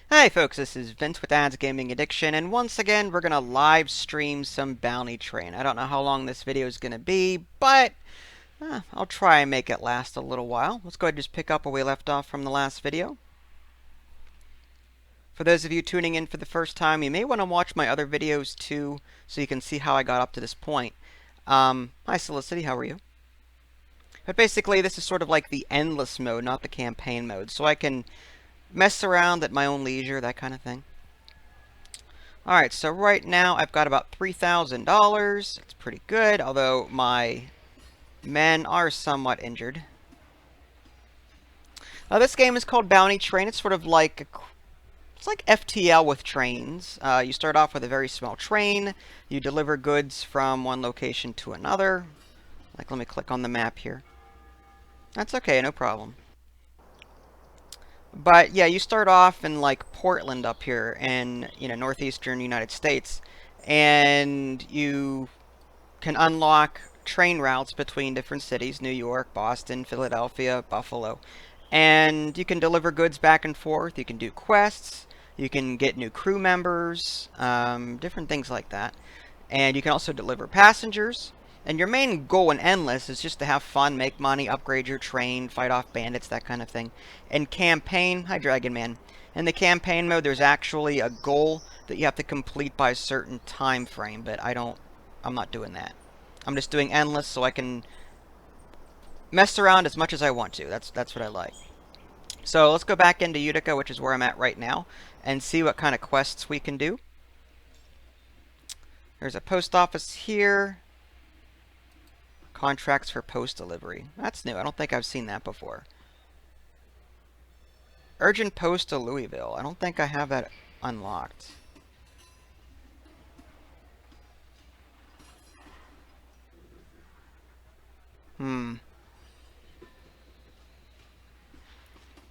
Hi folks, this is Vince with Ads Gaming Addiction, and once again we're gonna live stream some Bounty Train. I don't know how long this video is gonna be, but I'll try and make it last a little while. Let's go ahead and just pick up where we left off from the last video. For those of you tuning in for the first time, you may want to watch my other videos too, so you can see how I got up to this point. Hi Solicity, how are you? But basically, this is sort of like the endless mode, not the campaign mode, so I can mess around at my own leisure, that kind of thing. Alright, so right now I've got about $3,000. It's pretty good, although my men are somewhat injured. This game is called Bounty Train. It's sort of like it's like FTL with trains. You start off with a very small train. You deliver goods from one location to another. Like, let me click on the map here. That's okay, no problem. But yeah, you start off in like Portland up here in, northeastern United States, and you can unlock train routes between different cities: New York, Boston, Philadelphia, Buffalo. And you can deliver goods back and forth. You can do quests. You can get new crew members, different things like that. And you can also deliver passengers. And your main goal in Endless is just to have fun, make money, upgrade your train, fight off bandits, that kind of thing. In campaign, hi Dragon Man. In the campaign mode, there's actually a goal that you have to complete by a certain time frame, but I'm not doing that. I'm just doing Endless so I can mess around as much as I want to. That's what I like. So let's go back into Utica, which is where I'm at right now, and see what kind of quests we can do. There's a post office here. Contracts for post delivery. That's new. I don't think I've seen that before. Urgent post to Louisville. I don't think I have that unlocked. Hmm.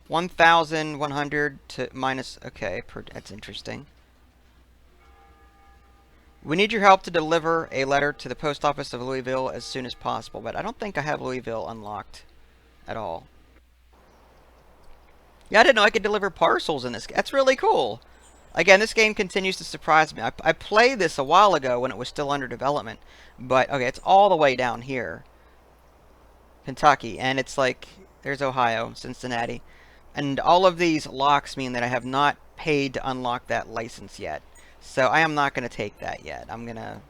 1,100 to minus... Okay, that's interesting. We need your help to deliver a letter to the post office of Louisville as soon as possible, but I don't think I have Louisville unlocked at all. Yeah, I didn't know I could deliver parcels in this. That's really cool. Again, this game continues to surprise me. I played this a while ago when it was still under development, but okay, it's all the way down here. Kentucky, and it's like, there's Ohio, Cincinnati. And all of these locks mean that I have not paid to unlock that license yet. So I am not going to take that yet. I'm gonna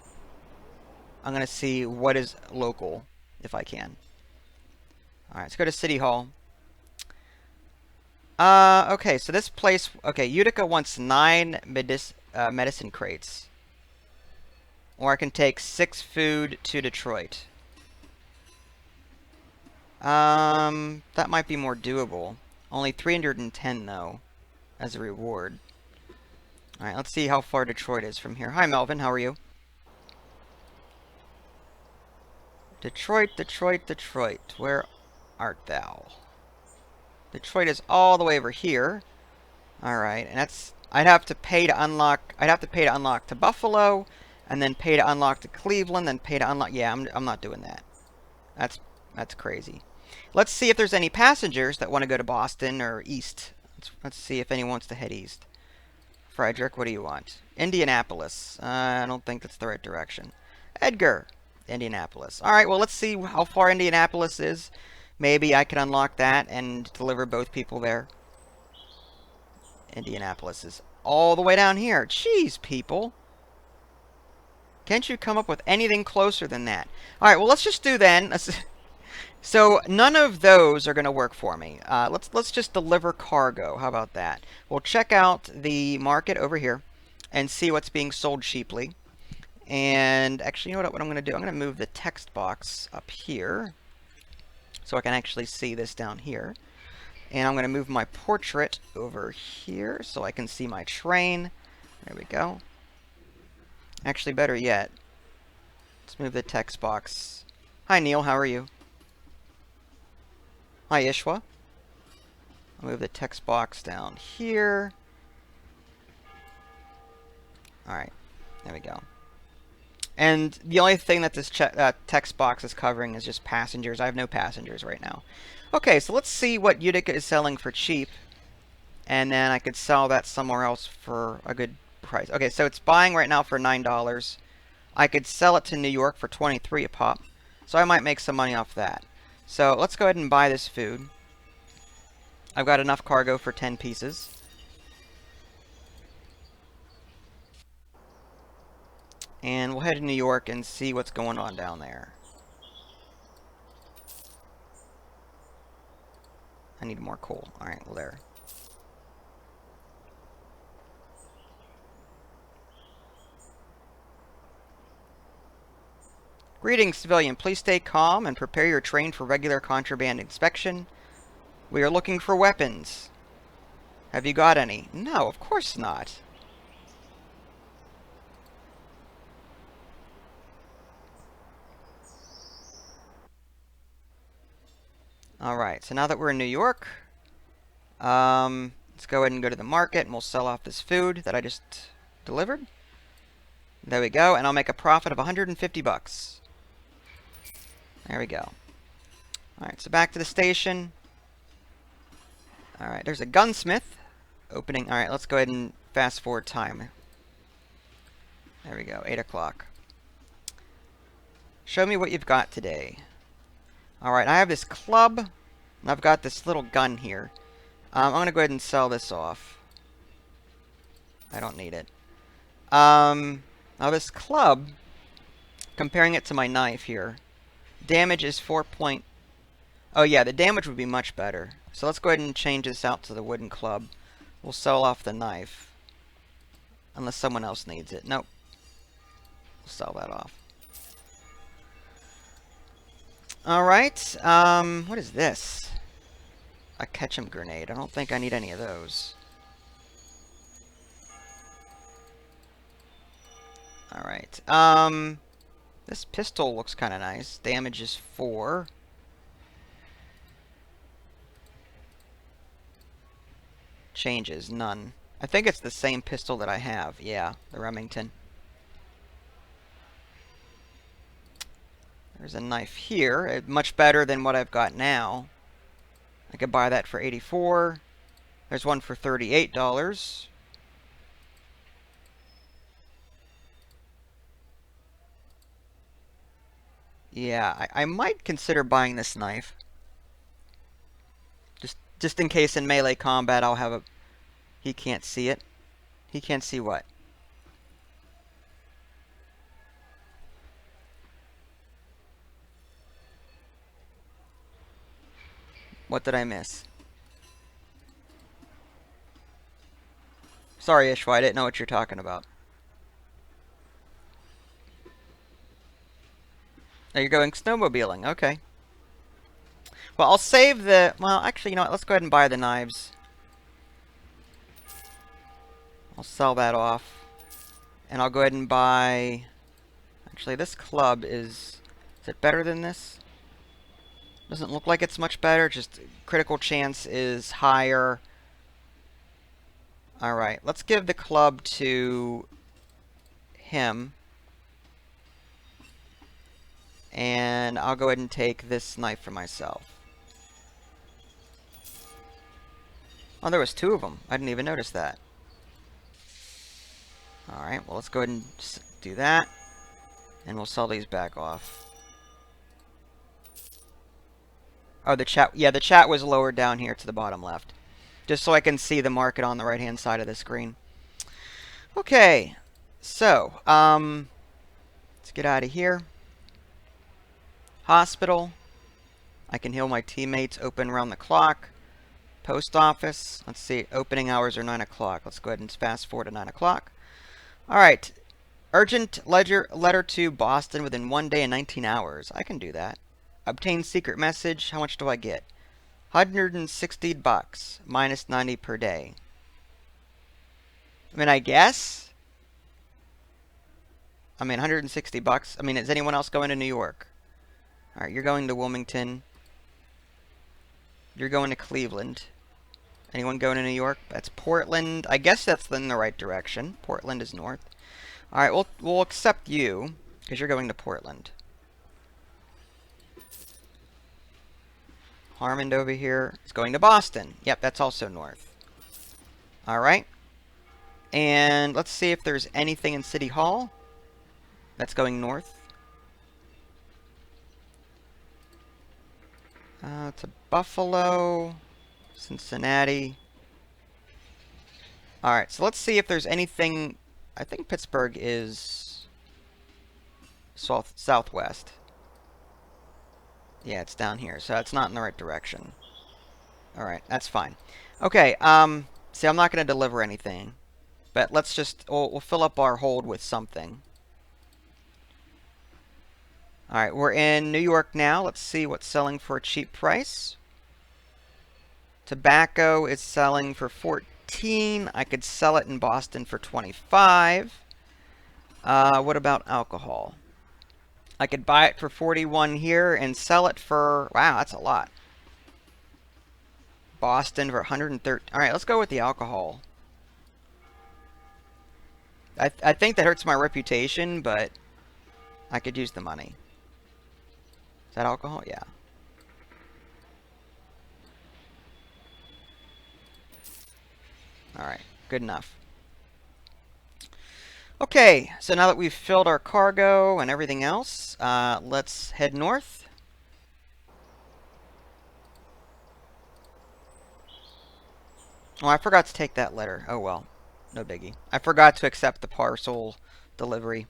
see what is local, if I can. Alright, let's go to City Hall. Okay, so this place... Okay, Utica wants 9 medicine crates. Or I can take 6 food to Detroit. That might be more doable. Only 310, though, as a reward. Alright, let's see how far Detroit is from here. Hi, Melvin. How are you? Detroit, Detroit, Detroit. Where art thou? Detroit is all the way over here. Alright, and that's... I'd have to pay to unlock to Buffalo, and then pay to unlock to Cleveland, then pay to unlock... Yeah, I'm not doing that. That's crazy. Let's see if there's any passengers that want to go to Boston or east. Let's see if anyone wants to head east. Frederick, what do you want? Indianapolis. I don't think that's the right direction. Edgar. Indianapolis. Alright, well, let's see how far Indianapolis is. Maybe I can unlock that and deliver both people there. Indianapolis is all the way down here. Jeez, people. Can't you come up with anything closer than that? Alright, well, let's just do then. So none of those are going to work for me. Let's just deliver cargo. How about that? We'll check out the market over here and see what's being sold cheaply. And actually, you know what I'm going to do? I'm going to move the text box up here so I can actually see this down here. And I'm going to move my portrait over here so I can see my train. There we go. Actually, better yet, let's move the text box. Hi, Neil. How are you? Hi, Ishwa. I'll move the text box down here. Alright, there we go. And the only thing that this text box is covering is just passengers. I have no passengers right now. Okay, so let's see what Utica is selling for cheap. and then I could sell that somewhere else for a good price. Okay, so it's buying right now for $9. I could sell it to New York for 23 a pop, so I might make some money off that. So let's go ahead and buy this food. I've got enough cargo for 10 pieces. And we'll head to New York and see what's going on down there. I need more coal. Alright, well there. Greetings, civilian. Please stay calm and prepare your train for regular contraband inspection. We are looking for weapons. Have you got any? No, of course not. Alright, so now that we're in New York, let's go ahead and go to the market and we'll sell off this food that I just delivered. There we go, and I'll make a profit of 150 bucks. There we go. Alright, so back to the station. Alright, there's a gunsmith opening. Alright, let's go ahead and fast forward time. There we go, 8 o'clock. Show me what you've got today. Alright, I have this club, and I've got this little gun here. I'm going to go ahead and sell this off. I don't need it. Now this club, comparing it to my knife here, damage is 4 point... Oh yeah, the damage would be much better. So let's go ahead and change this out to the wooden club. We'll sell off the knife. Unless someone else needs it. Nope. We'll sell that off. Alright, what is this? A ketchum grenade. I don't think I need any of those. Alright, this pistol looks kind of nice. Damage is 4. Changes, none. I think it's the same pistol that I have. Yeah, the Remington. There's a knife here. Much better than what I've got now. I could buy that for $84. There's one for $38. Yeah, I might consider buying this knife. Just in case in melee combat I'll have a... He can't see it. He can't see what? What did I miss? Sorry, Ishwa, I didn't know what you're talking about. Oh, you're going snowmobiling. Okay. Well, I'll save the... Well, actually, you know what? Let's go ahead and buy the knives. I'll sell that off. And I'll go ahead and buy... Actually, this club is... Is it better than this? Doesn't look like it's much better. Just critical chance is higher. Alright, let's give the club to him. And I'll go ahead and take this knife for myself. Oh, there was 2 of them. I didn't even notice that. Alright, well, let's go ahead and do that. And we'll sell these back off. Oh, the chat... Yeah, the chat was lowered down here to the bottom left. Just so I can see the market on the right-hand side of the screen. Okay. So, let's get out of here. Hospital. I can heal my teammates. Open around the clock. Post office. Let's see. Opening hours are 9 o'clock. Let's go ahead and fast forward to 9 o'clock. Alright. Urgent letter to Boston within 1 day and 19 hours. I can do that. Obtain secret message. How much do I get? 160 bucks. Minus 90 per day. I mean, I guess. I mean, 160 bucks. I mean, is anyone else going to New York? Alright, you're going to Wilmington. You're going to Cleveland. Anyone going to New York? That's Portland. I guess that's in the right direction. Portland is north. Alright, we'll accept you, because you're going to Portland. Harmond over here is going to Boston. Yep, that's also north. All right. And let's see if there's anything in City Hall that's going north. To Buffalo, Cincinnati. All right, so let's see if there's anything. I think Pittsburgh is southwest. Yeah, it's down here, so it's not in the right direction. All right, that's fine. Okay, see, I'm not going to deliver anything, but let's just, we'll fill up our hold with something. All right, we're in New York now. Let's see what's selling for a cheap price. Tobacco is selling for 14. I could sell it in Boston for 25. What about alcohol? I could buy it for 41 here and sell it for, wow, that's a lot. Boston for 130. All right, let's go with the alcohol. I think that hurts my reputation, but I could use the money. Is that alcohol? Yeah. All right, good enough. Okay, so now that we've filled our cargo and everything else, let's head north. Oh, I forgot to take that letter. Oh well, no biggie. I forgot to accept the parcel delivery.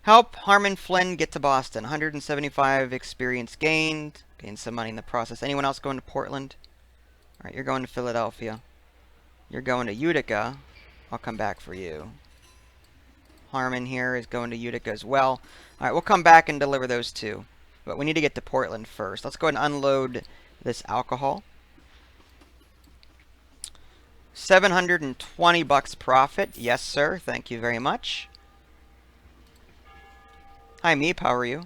Help Harmon Flynn get to Boston. 175 experience gained. Gain some money in the process. Anyone else going to Portland? All right, you're going to Philadelphia. You're going to Utica. I'll come back for you. Harmon here is going to Utica as well. All right, we'll come back and deliver those two. But we need to get to Portland first. Let's go ahead and unload this alcohol. 720 bucks profit. Yes, sir. Thank you very much. Hi, Meep. How are you?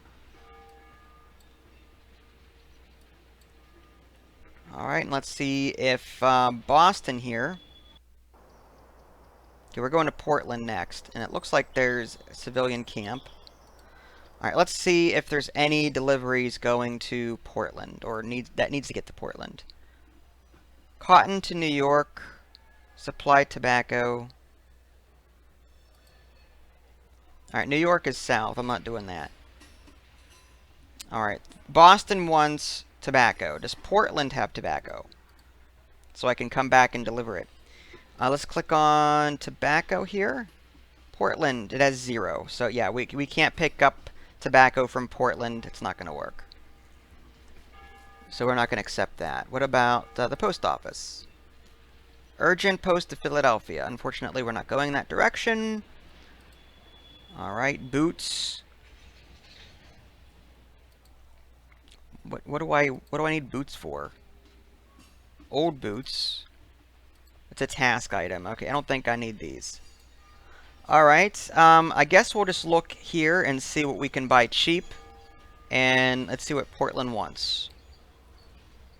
All right, and let's see if Boston here. Okay, we're going to Portland next, and it looks like there's a civilian camp. All right, let's see if there's any deliveries going to Portland or needs to get to Portland. Cotton to New York, supply tobacco. All right, New York is south. I'm not doing that. All right, Boston wants tobacco. Does Portland have tobacco? So I can come back and deliver it. Let's click on tobacco here. Portland, it has 0. So yeah, we can't pick up tobacco from Portland. It's not going to work. So we're not going to accept that. What about the post office? Urgent post to Philadelphia. Unfortunately, we're not going that direction. All right, boots. What do I need boots for? Old boots. It's a task item. Okay, I don't think I need these. All right, I guess we'll just look here and see what we can buy cheap. And let's see what Portland wants.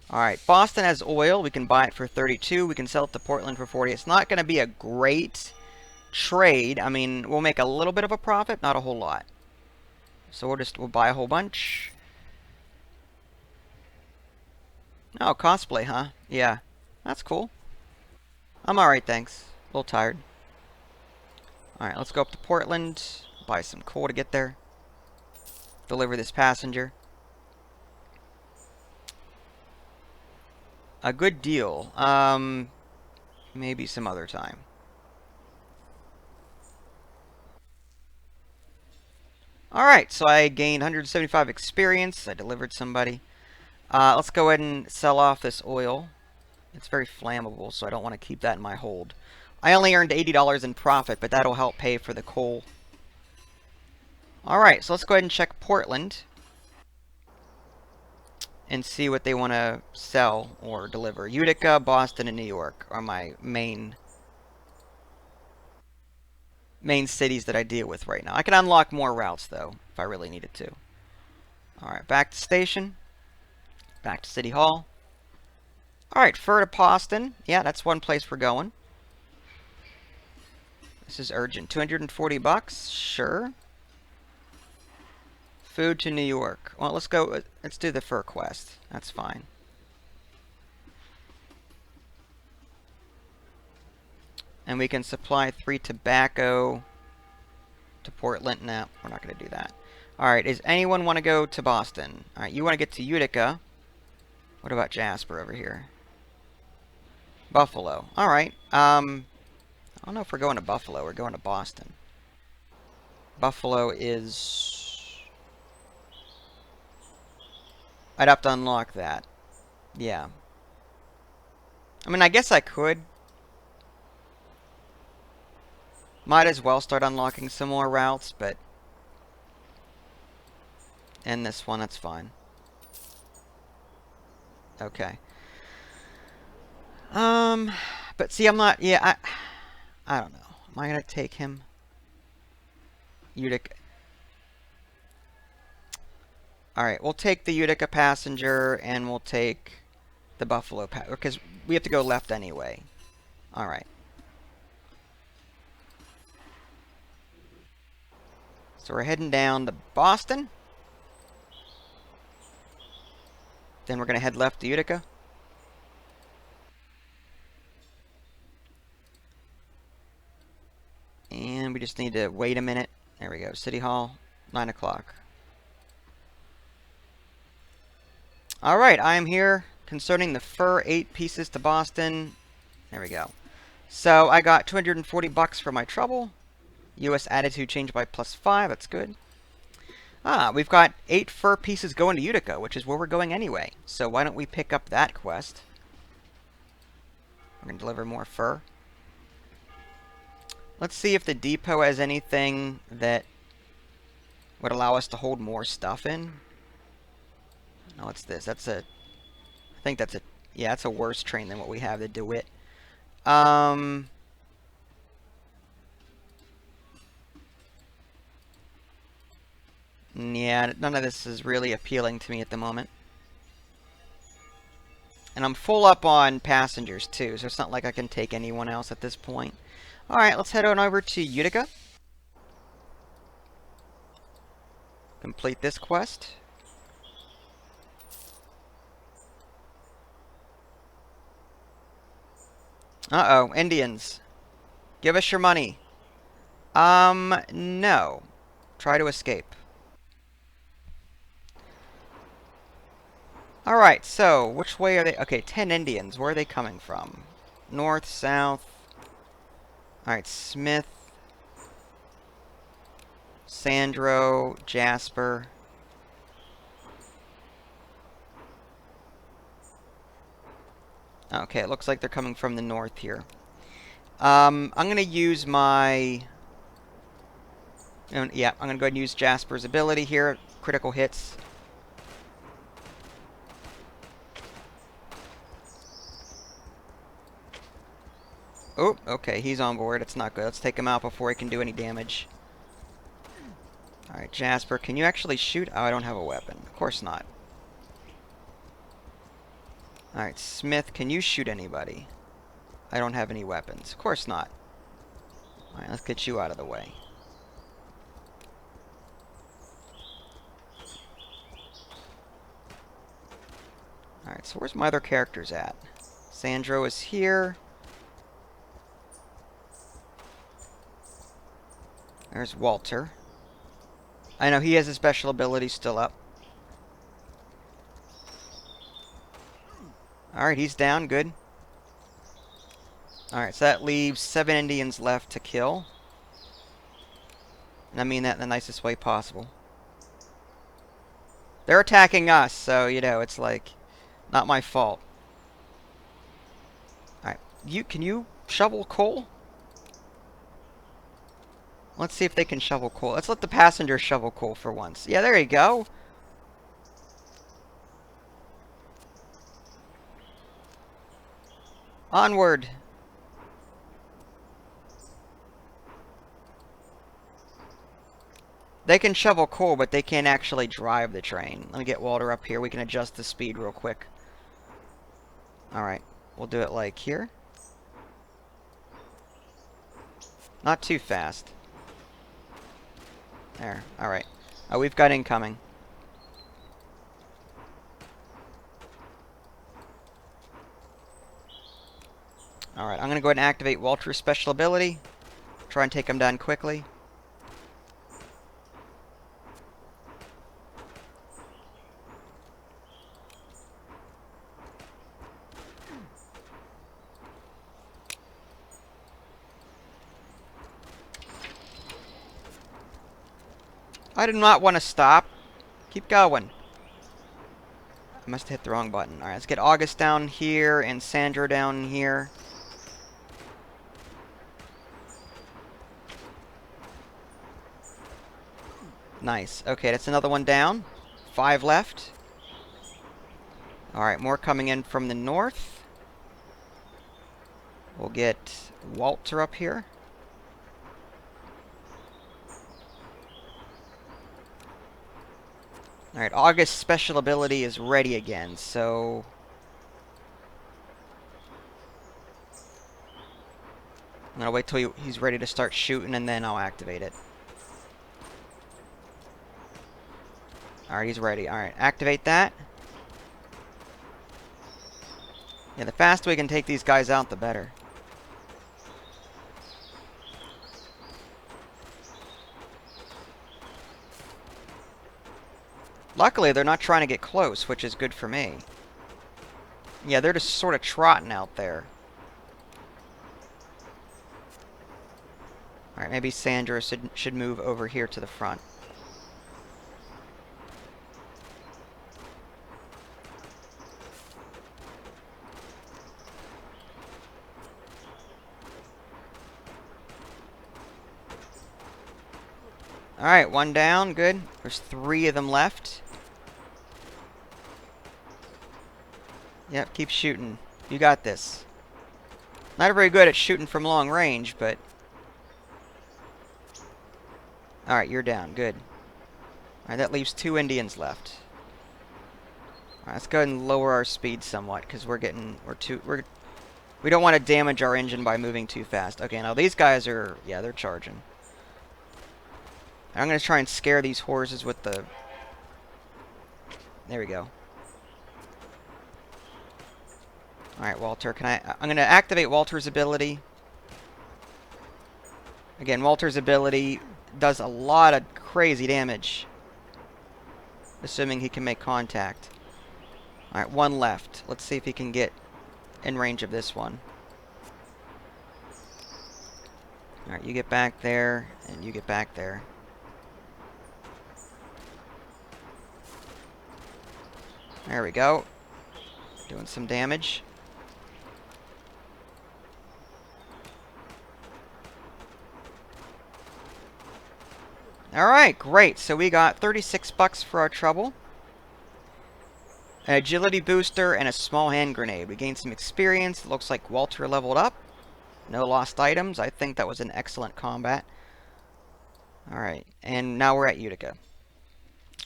All right, Boston has oil. We can buy it for 32. We can sell it to Portland for 40. It's not going to be a great trade. I mean, we'll make a little bit of a profit, not a whole lot. So we'll buy a whole bunch. Oh, cosplay, huh? Yeah, that's cool. I'm alright, thanks. A little tired. Alright, let's go up to Portland. Buy some coal to get there. Deliver this passenger. A good deal. Maybe some other time. Alright, so I gained 175 experience. I delivered somebody. Let's go ahead and sell off this oil. It's very flammable, so I don't want to keep that in my hold. I only earned $80 in profit, but that'll help pay for the coal. Alright, so let's go ahead and check Portland and see what they want to sell or deliver. Utica, Boston, and New York are my main cities that I deal with right now. I can unlock more routes, though, if I really needed to. Alright, back to station. Back to City Hall. Alright, fur to Boston. Yeah, that's one place we're going. This is urgent. 240 bucks? Sure. Food to New York. Well, let's go. Let's do the fur quest. That's fine. And we can supply 3 tobacco to Portland. No, we're not going to do that. Alright, does anyone want to go to Boston? Alright, you want to get to Utica. What about Jasper over here? Buffalo. Alright, I don't know if we're going to Buffalo. We're going to Boston. Buffalo is... I'd have to unlock that. Yeah. I mean, I guess I could. Might as well start unlocking some more routes, but... And this one, that's fine. Okay. But see, I'm not... Yeah, I don't know. Am I going to take him? Utica. Alright, we'll take the Utica passenger, and we'll take the Buffalo passenger, because we have to go left anyway. Alright. So we're heading down to Boston. Then we're going to head left to Utica. And we just need to wait a minute. There we go. City Hall, 9 o'clock. Alright, I am here concerning the fur 8 pieces to Boston. There we go. So I got 240 bucks for my trouble. U.S. attitude changed by +5. That's good. We've got 8 fur pieces going to Utica, which is where we're going anyway. So why don't we pick up that quest? We're going to deliver more fur. Let's see if the depot has anything that would allow us to hold more stuff in. No, what's this? That's a... I think that's a... Yeah, that's a worse train than what we have, the DeWitt. Yeah, none of this is really appealing to me at the moment. And I'm full up on passengers, too, so it's not like I can take anyone else at this point. Alright, let's head on over to Utica. Complete this quest. Uh-oh, Indians. Give us your money. No. Try to escape. Alright, so, which way are they? Okay, 10 Indians. Where are they coming from? North, south. Alright, Smith. Sandro, Jasper. Okay, it looks like they're coming from the north here. I'm going to use my... Yeah, I'm going to go ahead and use Jasper's ability here. Critical hits. Oh, okay, he's on board. It's not good. Let's take him out before he can do any damage. Alright, Jasper, can you actually shoot? Oh, I don't have a weapon. Of course not. Alright, Smith, can you shoot anybody? I don't have any weapons. Of course not. Alright, let's get you out of the way. Alright, so where's my other characters at? Sandro is here. There's Walter. I know he has his special ability still up. Alright, he's down. Good. Alright, so that leaves 7 Indians left to kill. And I mean that in the nicest way possible. They're attacking us, so, you know, it's like, not my fault. Alright, can you shovel coal? Let's see if they can shovel coal. Let's let the passengers shovel coal for once. Yeah, there you go. Onward. They can shovel coal, but they can't actually drive the train. Let me get Walter up here. We can adjust the speed real quick. Alright, we'll do it like here. Not too fast. There, alright. Oh, we've got incoming. Alright, I'm going to go ahead and activate Walter's special ability. Try and take him down quickly. I do not want to stop. Keep going. I must have hit the wrong button. Alright, let's get August down here and Sandra down here. Nice. Okay, that's another one down. 5 left. Alright, more coming in from the north. We'll get Walter up here. Alright, August's special ability is ready again, so... I'm gonna wait till he's ready to start shooting, and then I'll activate it. Alright, he's ready. Alright, activate that. Yeah, the faster we can take these guys out, the better. Luckily, they're not trying to get close, which is good for me. Yeah, they're just sort of trotting out there. Alright, maybe Sandra should move over here to the front. Alright, one down, good. There's 3 of them left. Yep, keep shooting. You got this. Not very good at shooting from long range, but... Alright, you're down. Good. Alright, that leaves 2 Indians left. Alright, let's go ahead and lower our speed somewhat, because we don't want to damage our engine by moving too fast. Okay, now these guys are... Yeah, they're charging. I'm going to try and scare these horses with the... There we go. Alright, Walter, I'm going to activate Walter's ability. Again, Walter's ability does a lot of crazy damage. Assuming he can make contact. Alright, 1 left. Let's see if he can get in range of this one. Alright, you get back there, and you get back there. There we go. Doing some damage. Alright, great. So we got 36 bucks for our trouble. An agility booster and a small hand grenade. We gained some experience. It looks like Walter leveled up. No lost items. I think that was an excellent combat. Alright, and now we're at Utica.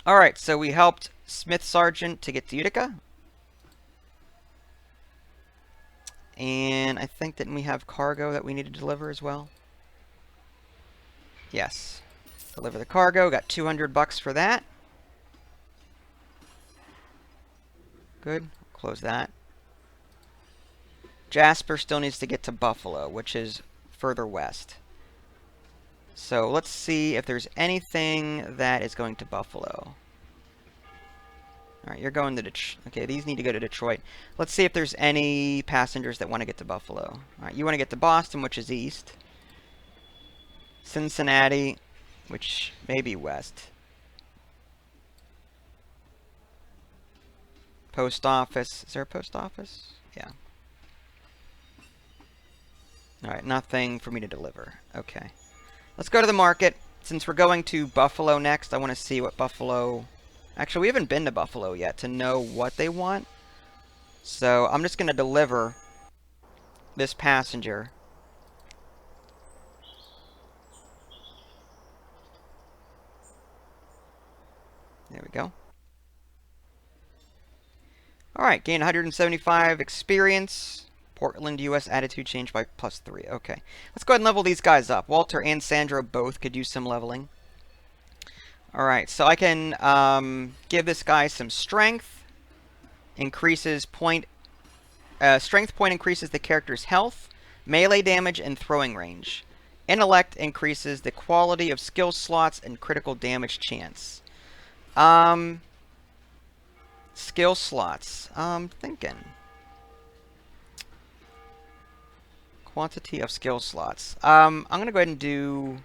Alright, so we helped Smith Sergeant to get to Utica. And I think that we have cargo that we need to deliver as well. Yes. Deliver the cargo. Got 200 bucks for that. Good. Close that. Jasper still needs to get to Buffalo, which is further west. So let's see if there's anything that is going to Buffalo. Alright, you're going to Detroit. Okay, these need to go to Detroit. Let's see if there's any passengers that want to get to Buffalo. Alright, you want to get to Boston, which is east. Cincinnati, which may be west. Post office. Is there a post office? Yeah. Alright, nothing for me to deliver. Okay. Let's go to the market. Since we're going to Buffalo next, I want to see what Buffalo... Actually, we haven't been to Buffalo yet to know what they want. So, I'm just going to deliver this passenger. There we go. Alright, gain 175 experience. Portland, U.S. attitude change by +3. Okay. Let's go ahead and level these guys up. Walter and Sandra both could use some leveling. Alright, so I can give this guy some strength. Increases point... strength point increases the character's health. melee damage, and throwing range. Intellect increases the quality of skill slots and critical damage chance. Skill slots. Thinking. Quantity of skill slots. I'm going to go ahead and do...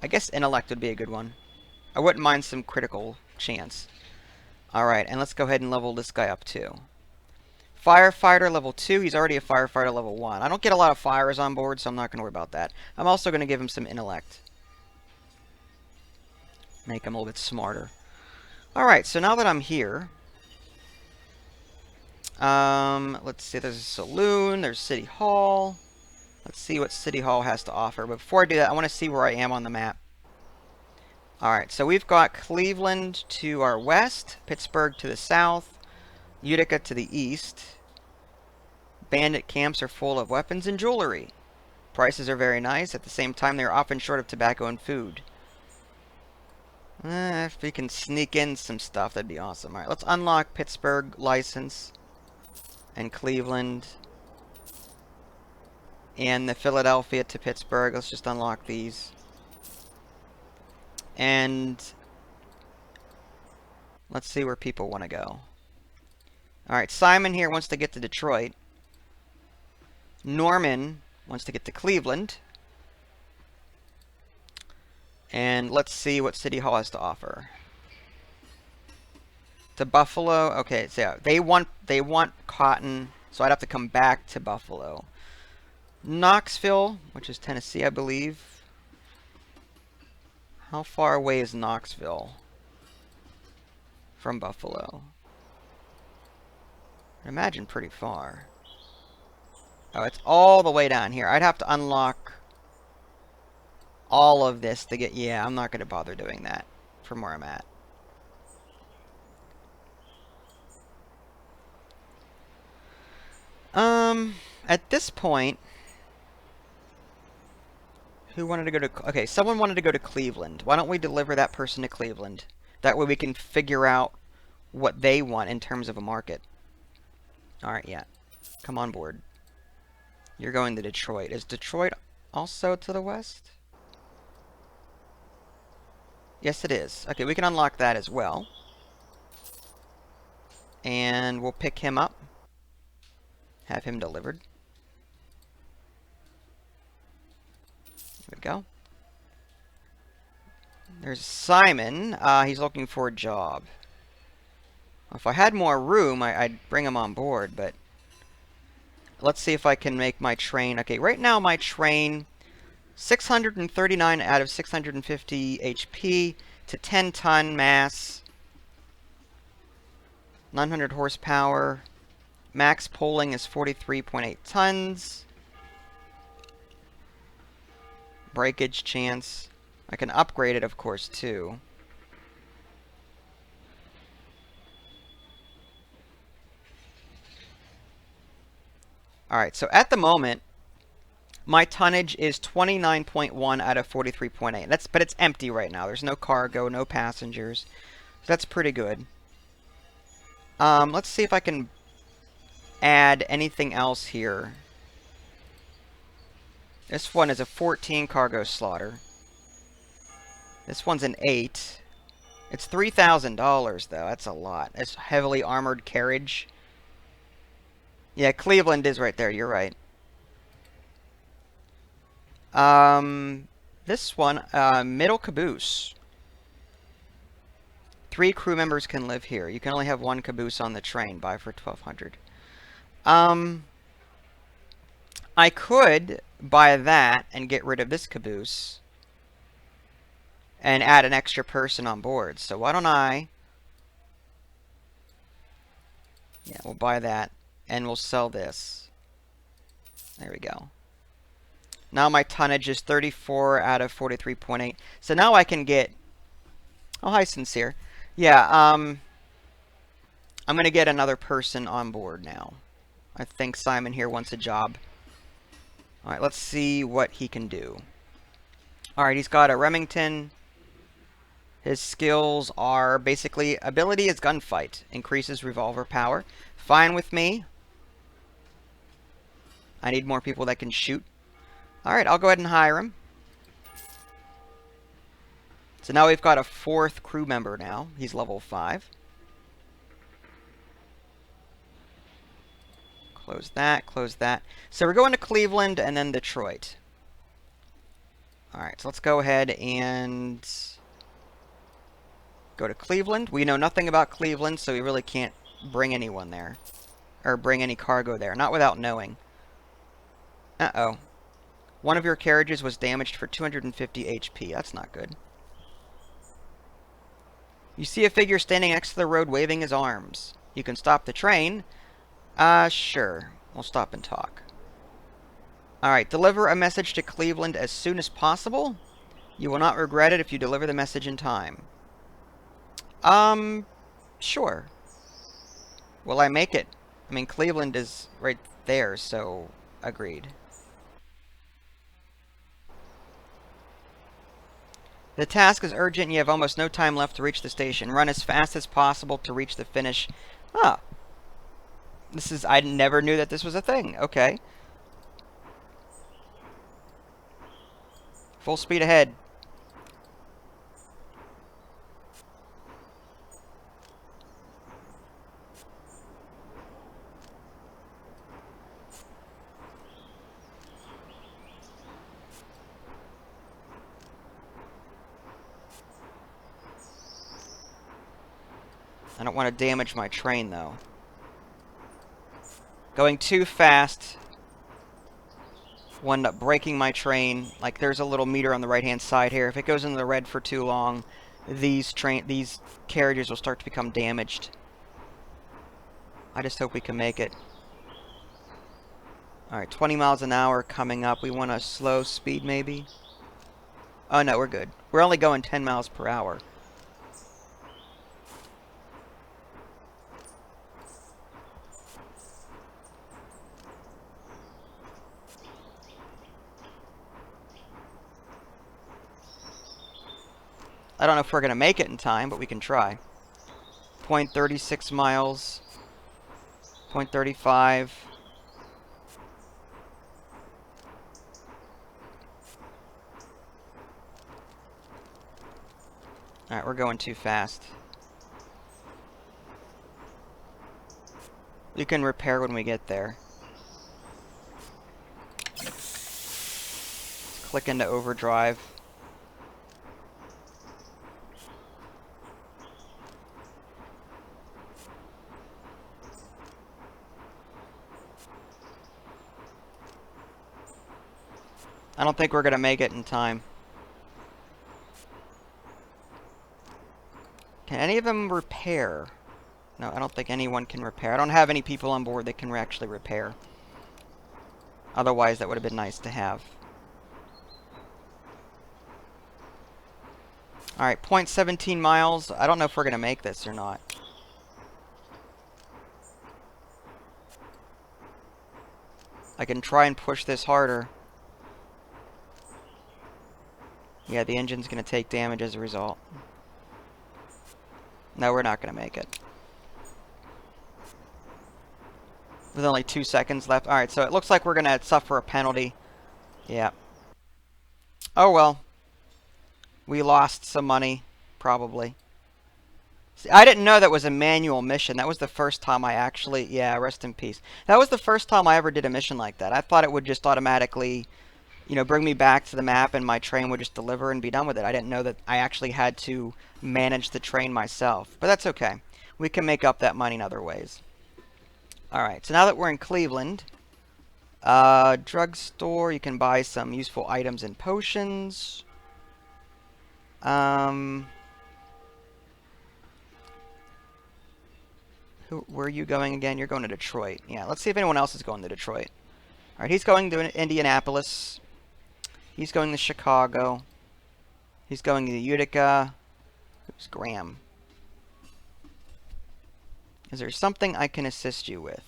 I guess intellect would be a good one. I wouldn't mind some critical chance. Alright, and let's go ahead and level this guy up too. Firefighter level 2. He's already a firefighter level 1. I don't get a lot of fires on board, so I'm not going to worry about that. I'm also going to give him some intellect. Make him a little bit smarter. Alright, so now that I'm here... let's see, there's a saloon, there's City Hall. Let's see what City Hall has to offer. But before I do that, I want to see where I am on the map. Alright, so we've got Cleveland to our west, Pittsburgh to the south, Utica to the east. Bandit camps are full of weapons and jewelry. Prices are very nice. At the same time, they are often short of tobacco and food. If we can sneak in some stuff, that'd be awesome. Alright, let's unlock Pittsburgh license. And Cleveland. And the Philadelphia to Pittsburgh. Let's just unlock these. And let's see where people want to go. Alright, Simon here wants to get to Detroit. Norman wants to get to Cleveland. And let's see what City Hall has to offer. To Buffalo. Okay, so yeah, they want cotton, so I'd have to come back to Buffalo. Knoxville, which is Tennessee, I believe. How far away is Knoxville from Buffalo? I imagine pretty far. Oh, it's all the way down here. I'd have to unlock all of this to get... Yeah, I'm not going to bother doing that from where I'm at. At this point... Who wanted to go to... Okay, someone wanted to go to Cleveland. Why don't we deliver that person to Cleveland? That way we can figure out what they want in terms of a market. Alright, yeah. Come on board. You're going to Detroit. Is Detroit also to the west? Yes, it is. Okay, we can unlock that as well. And we'll pick him up. Have him delivered. There we go. There's Simon. He's looking for a job. If I had more room, I'd bring him on board, but... Let's see if I can make my train... Okay, right now my train... 639 out of 650 HP to 10-ton mass. 900 horsepower. Max pulling is 43.8 tons. Breakage chance. I can upgrade it, of course, too. Alright, so at the moment, my tonnage is 29.1 out of 43.8. But it's empty right now. There's no cargo, no passengers. So that's pretty good. Let's see if I can add anything else here. This one is a 14 cargo slaughter. This one's an 8. It's $3,000 though. That's a lot. It's heavily armored carriage. Yeah, Cleveland is right there. You're right. This one, middle caboose. 3 crew members can live here. You can only have 1 caboose on the train. Buy for $1,200. I could buy that and get rid of this caboose and add an extra person on board. So why don't I... Yeah, we'll buy that and we'll sell this. There we go. Now my tonnage is 34 out of 43.8. So now I can get... Oh, hi, Sincere. Yeah, I'm going to get another person on board now. I think Simon here wants a job. Alright, let's see what he can do. Alright, he's got a Remington. His skills are basically... Ability is gunfight. Increases revolver power. Fine with me. I need more people that can shoot. Alright, I'll go ahead and hire him. So now we've got a 4th crew member now. He's level 5. Close that, close that. So we're going to Cleveland and then Detroit. Alright, so let's go ahead and go to Cleveland. We know nothing about Cleveland, so we really can't bring anyone there. Or bring any cargo there. Not without knowing. Uh-oh. One of your carriages was damaged for 250 HP. That's not good. You see a figure standing next to the road waving his arms. You can stop the train. Sure. We'll stop and talk. Alright, deliver a message to Cleveland as soon as possible. You will not regret it if you deliver the message in time. Sure. Will I make it? I mean, Cleveland is right there, so agreed. The task is urgent and you have almost no time left to reach the station. Run as fast as possible to reach the finish. Ah. This is... I never knew that this was a thing. Okay. Full speed ahead. I don't want to damage my train, though. Going too fast will end up breaking my train. Like, there's a little meter on the right-hand side here. If it goes into the red for too long, these carriages will start to become damaged. I just hope we can make it. Alright, 20 miles an hour coming up. We want a slow speed, maybe? Oh, no, we're good. We're only going 10 miles per hour. I don't know if we're going to make it in time, but we can try. 0.36 miles. 0.35. Alright, we're going too fast. You can repair when we get there. Let's click into overdrive. I don't think we're going to make it in time. Can any of them repair? No, I don't think anyone can repair. I don't have any people on board that can actually repair. Otherwise, that would have been nice to have. Alright, 0.17 miles. I don't know if we're going to make this or not. I can try and push this harder. Yeah, the engine's going to take damage as a result. No, we're not going to make it. With only 2 seconds left. Alright, so it looks like we're going to suffer a penalty. Yeah. Oh well. We lost some money, probably. See, I didn't know that was a manual mission. That was the first time I actually... Yeah, rest in peace. That was the first time I ever did a mission like that. I thought it would just automatically... you know, bring me back to the map and my train would just deliver and be done with it. I didn't know that I actually had to manage the train myself. But that's okay. We can make up that money in other ways. Alright, so now that we're in Cleveland, drugstore, you can buy some useful items and potions. Where are you going again? You're going to Detroit. Yeah, let's see if anyone else is going to Detroit. Alright, he's going to Indianapolis. He's going to Chicago. He's going to Utica. Who's Graham? Is there something I can assist you with?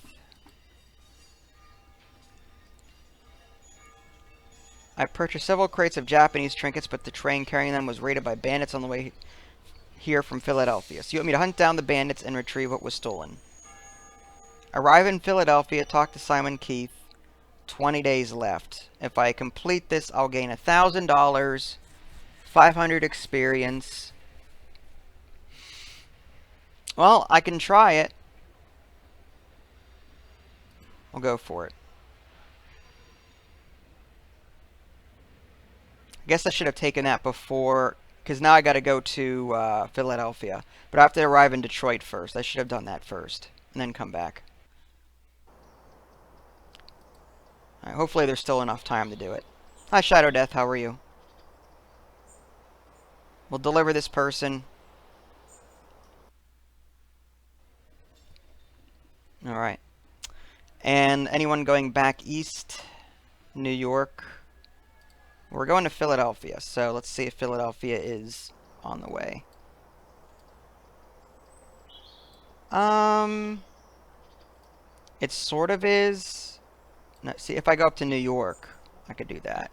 I purchased several crates of Japanese trinkets, but the train carrying them was raided by bandits on the way here from Philadelphia. So you want me to hunt down the bandits and retrieve what was stolen. Arrive in Philadelphia, talk to Simon Keith. 20 days left. If I complete this, I'll gain $1,000, 500 experience. Well, I can try it. I'll go for it. I guess I should have taken that before, because now I got to go to Philadelphia. But I have to arrive in Detroit first. I should have done that first, and then come back. All right, hopefully there's still enough time to do it. Hi, Shadow Death. How are you? We'll deliver this person. All right. And anyone going back east? New York. We're going to Philadelphia, so let's see if Philadelphia is on the way. It sort of is. No, see, if I go up to New York, I could do that.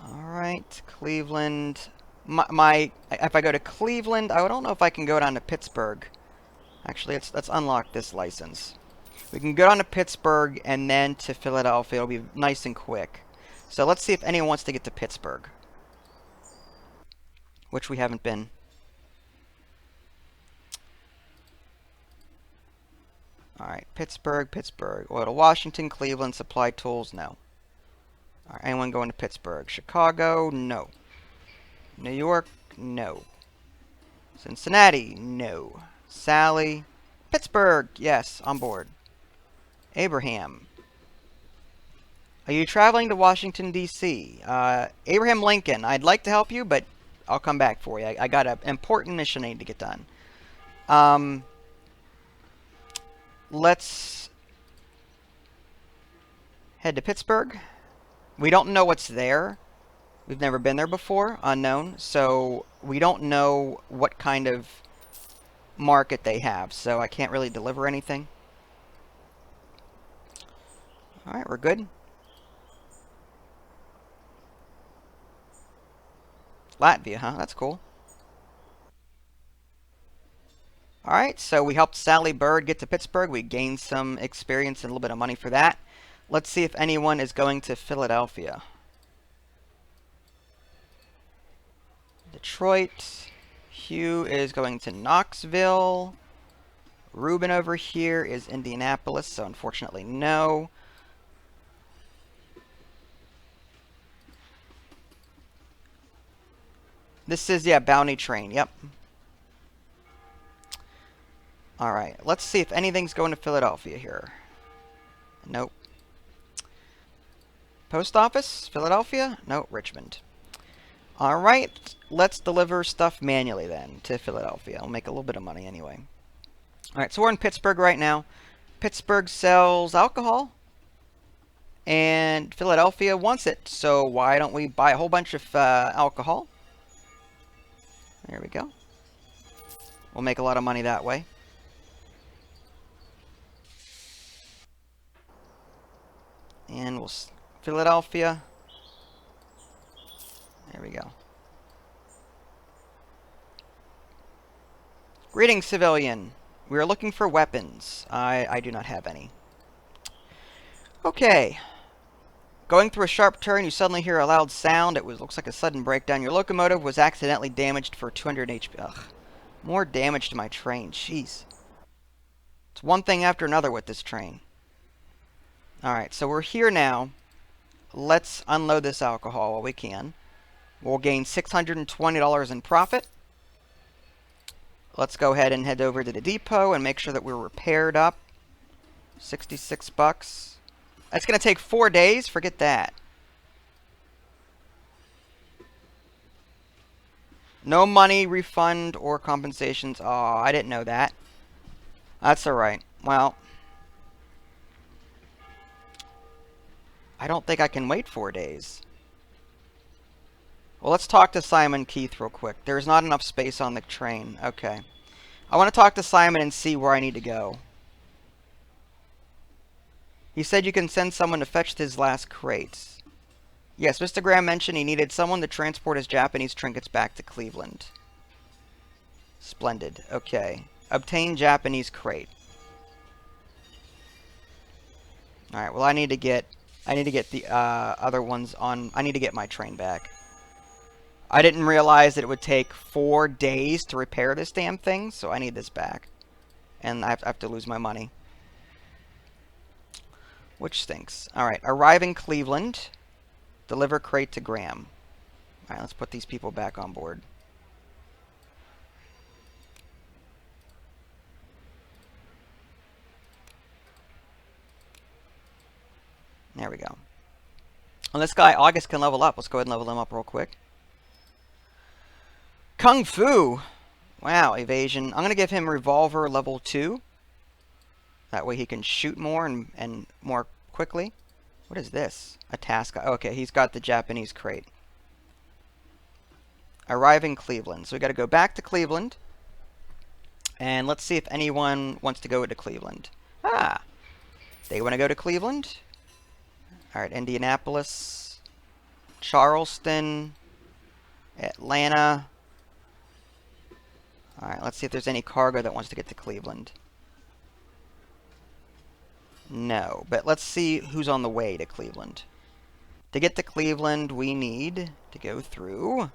Alright, Cleveland. If I go to Cleveland, I don't know if I can go down to Pittsburgh. Actually, let's unlock this license. We can go down to Pittsburgh and then to Philadelphia. It'll be nice and quick. So let's see if anyone wants to get to Pittsburgh, which we haven't been. Alright, Pittsburgh. Oil to Washington, Cleveland, supply tools, no. Alright, anyone going to Pittsburgh? Chicago, no. New York, no. Cincinnati, no. Sally, Pittsburgh, yes, on board. Abraham. Are you traveling to Washington, D.C.? Abraham Lincoln, I'd like to help you, but I'll come back for you. I got an important mission I need to get done. Let's head to Pittsburgh. We don't know what's there. We've never been there before, unknown, so we don't know what kind of market they have, so I can't really deliver anything. Alright, we're good. Latvia, huh? That's cool. Alright, so we helped Sally Bird get to Pittsburgh. We gained some experience and a little bit of money for that. Let's see if anyone is going to Philadelphia. Detroit. Hugh is going to Knoxville. Ruben over here is Indianapolis, so unfortunately no. This is, yeah, Bounty Train, yep. Alright, let's see if anything's going to Philadelphia here. Nope. Post office, Philadelphia? No, Richmond. Alright, let's deliver stuff manually then to Philadelphia. I'll make a little bit of money anyway. Alright, so we're in Pittsburgh right now. Pittsburgh sells alcohol, and Philadelphia wants it. So why don't we buy a whole bunch of alcohol? There we go. We'll make a lot of money that way. And we'll Philadelphia. There we go. Greetings, civilian. We are looking for weapons. I do not have any. Okay. Going through a sharp turn, you suddenly hear a loud sound. It looks like a sudden breakdown. Your locomotive was accidentally damaged for 200 HP. Ugh. More damage to my train. Jeez. It's one thing after another with this train. Alright, so we're here now. Let's unload this alcohol while we can. We'll gain $620 in profit. Let's go ahead and head over to the depot and make sure that we're repaired up. 66 bucks. That's going to take 4 days. Forget that. No money, refund, or compensations. Oh, I didn't know that. That's alright. Well, I don't think I can wait 4 days. Well, let's talk to Simon Keith real quick. There's not enough space on the train. Okay. I want to talk to Simon and see where I need to go. He said you can send someone to fetch his last crates. Yes, Mr. Graham mentioned he needed someone to transport his Japanese trinkets back to Cleveland. Splendid. Okay. Obtain Japanese crate. Alright, well I need to get the other ones on. I need to get my train back. I didn't realize that it would take 4 days to repair this damn thing, so I need this back. And I have to lose my money. Which stinks. Alright, arrive in Cleveland. Deliver crate to Graham. Alright, let's put these people back on board. There we go. And this guy, August, can level up. Let's go ahead and level him up real quick. Kung Fu! Wow, evasion. I'm going to give him revolver level 2. That way he can shoot more and more quickly. What is this? A task. Okay, he's got the Japanese crate. Arrive in Cleveland. So we got to go back to Cleveland. And let's see if anyone wants to go to Cleveland. Ah! They want to go to Cleveland? Alright, Indianapolis. Charleston. Atlanta. Alright, let's see if there's any cargo that wants to get to Cleveland. No, but let's see who's on the way to Cleveland. To get to Cleveland, we need to go through...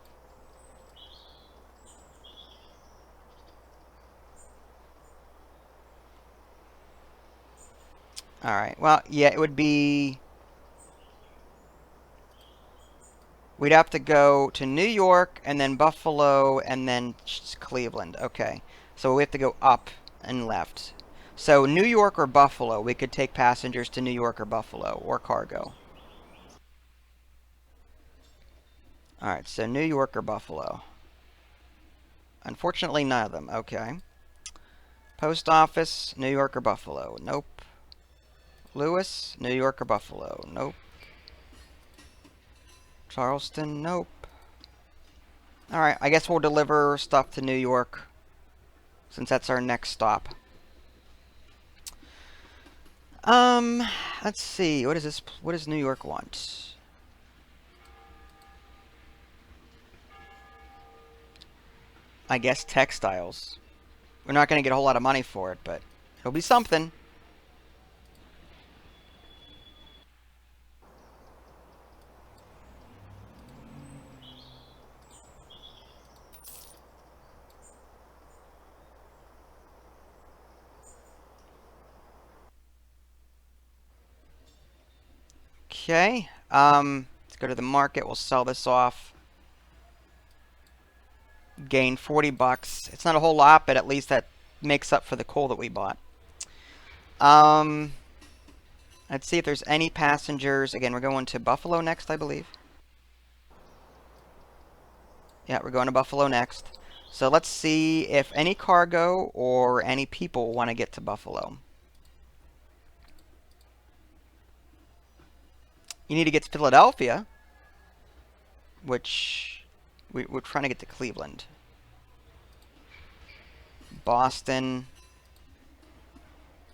Alright, well, yeah, it would be... We'd have to go to New York, and then Buffalo, and then Cleveland. Okay, so we have to go up and left. So New York or Buffalo, we could take passengers to New York or Buffalo, or cargo. Alright, so New York or Buffalo. Unfortunately, none of them. Okay. Post office, New York or Buffalo. Nope. Lewis, New York or Buffalo. Nope. Charleston, nope. Alright, I guess we'll deliver stuff to New York, since that's our next stop. Let's see. What is this? What does New York want? I guess textiles. We're not going to get a whole lot of money for it, but it'll be something. Okay. Let's go to the market. We'll sell this off. Gain 40 bucks. It's not a whole lot, but at least that makes up for the coal that we bought. Let's see if there's any passengers. Again, we're going to Buffalo next, I believe. Yeah, we're going to Buffalo next. So let's see if any cargo or any people want to get to Buffalo. You need to get to Philadelphia, which we're trying to get to Cleveland. Boston,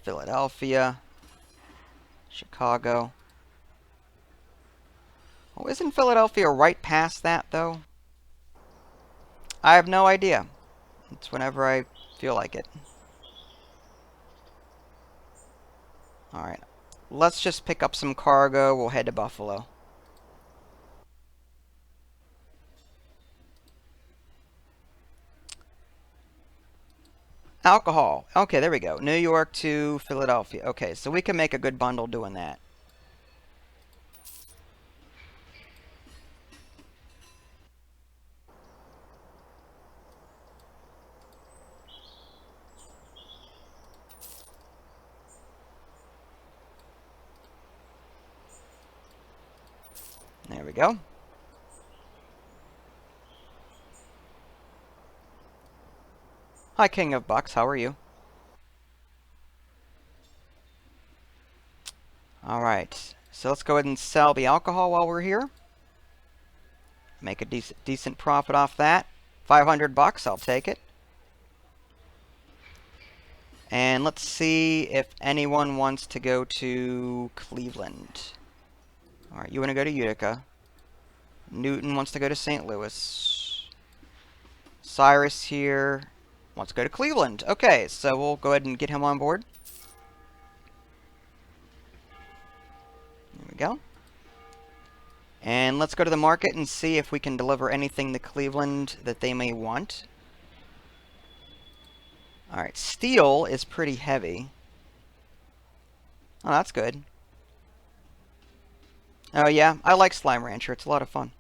Philadelphia, Chicago. Oh, isn't Philadelphia right past that, though? I have no idea. It's whenever I feel like it. Alright. Let's just pick up some cargo. We'll head to Buffalo. Alcohol. Okay, there we go. New York to Philadelphia. Okay, so we can make a good bundle doing that. There we go. Hi, King of Bucks. How are you? Alright. So let's go ahead and sell the alcohol while we're here. Make a decent profit off that. 500 bucks. I'll take it. And let's see if anyone wants to go to Cleveland. Alright, you want to go to Utica. Newton wants to go to St. Louis. Cyrus here. wants to go to Cleveland. Okay, so we'll go ahead and get him on board. There we go. And let's go to the market and see if we can deliver anything to Cleveland that they may want. Alright, steel is pretty heavy. Oh, that's good. Oh yeah, I like Slime Rancher. It's a lot of fun.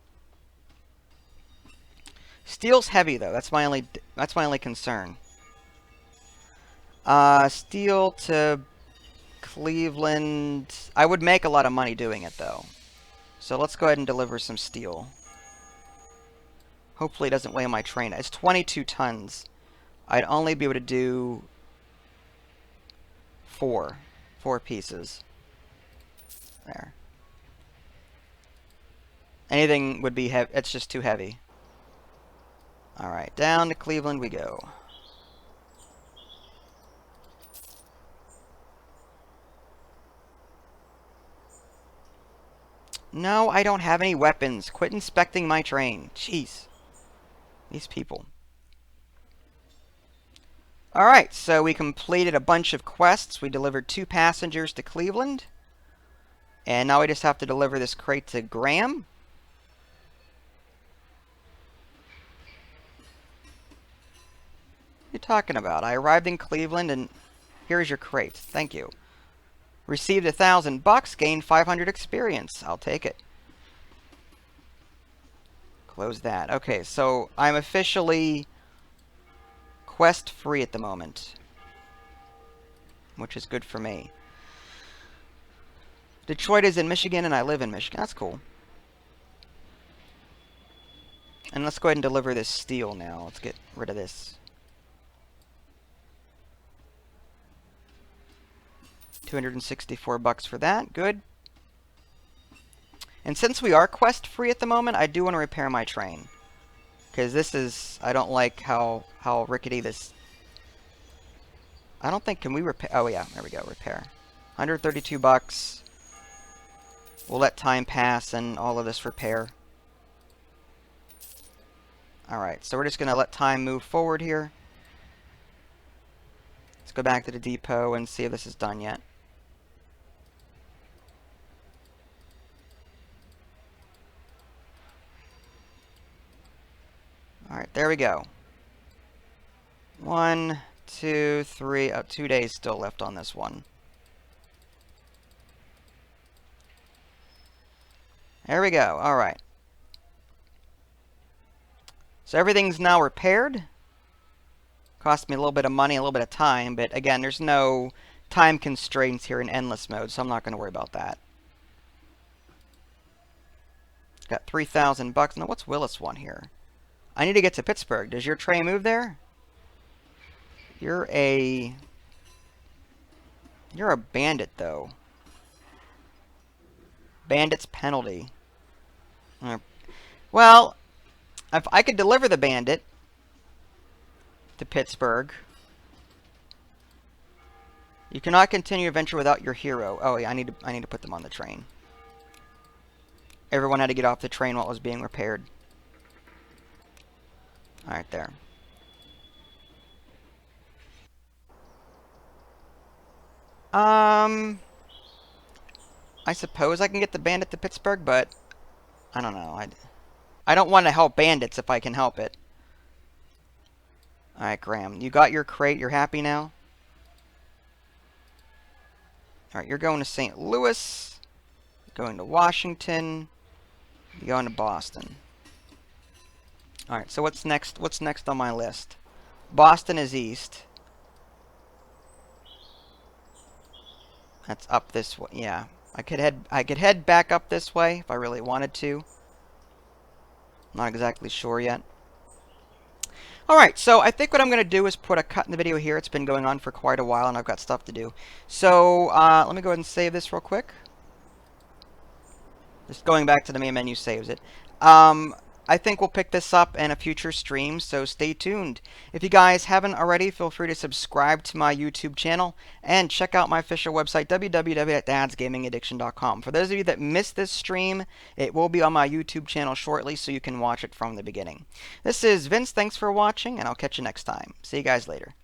Steel's heavy though. That's my only concern. Steel to Cleveland. I would make a lot of money doing it though. So let's go ahead and deliver some steel. Hopefully it doesn't weigh on my train. It's 22 tons. I'd only be able to do four pieces. There. Anything would be heavy. It's just too heavy. Alright, down to Cleveland we go. No, I don't have any weapons. Quit inspecting my train. Jeez. These people. Alright, so we completed a bunch of quests. We delivered 2 passengers to Cleveland. And now we just have to deliver this crate to Graham. What are you talking about? I arrived in Cleveland and here's your crate. Thank you. Received $1,000, gained 500 experience. I'll take it. Close that. Okay, so I'm officially quest free at the moment, which is good for me. Detroit is in Michigan and I live in Michigan. That's cool. And let's go ahead and deliver this steel now. Let's get rid of this. $264 for that. Good. And since we are quest free at the moment, I do want to repair my train. Because this is... I don't like how rickety this... I don't think... Can we repair... Oh yeah, there we go. Repair. $132. We'll let time pass and all of this repair. Alright, so we're just going to let time move forward here. Let's go back to the depot and see if this is done yet. Alright, there we go. 1, 2, 3... 2 days still left on this one. There we go. Alright. So everything's now repaired. Cost me a little bit of money, a little bit of time, but again, there's no time constraints here in endless mode, so I'm not going to worry about that. Got $3,000. Now, what's Willis want here? I need to get to Pittsburgh. Does your train move there? You're a bandit, though. Bandit's penalty. Well, if I could deliver the bandit to Pittsburgh. You cannot continue your venture without your hero. Oh yeah, I need to put them on the train. Everyone had to get off the train while it was being repaired. Alright, there. I suppose I can get the bandit to Pittsburgh, but I don't know. I don't want to help bandits if I can help it. Alright, Graham. You got your crate. You're happy now? Alright, you're going to St. Louis. You're going to Washington. You're going to Boston. Alright, so what's next? What's next on my list? Boston is east. That's up this way. Yeah. I could head back up this way if I really wanted to. Not exactly sure yet. Alright, so I think what I'm going to do is put a cut in the video here. It's been going on for quite a while and I've got stuff to do. So, let me go ahead and save this real quick. Just going back to the main menu saves it. I think we'll pick this up in a future stream, so stay tuned. If you guys haven't already, feel free to subscribe to my YouTube channel and check out my official website, www.dadsgamingaddiction.com. For those of you that missed this stream, it will be on my YouTube channel shortly, so you can watch it from the beginning. This is Vince. Thanks for watching, and I'll catch you next time. See you guys later.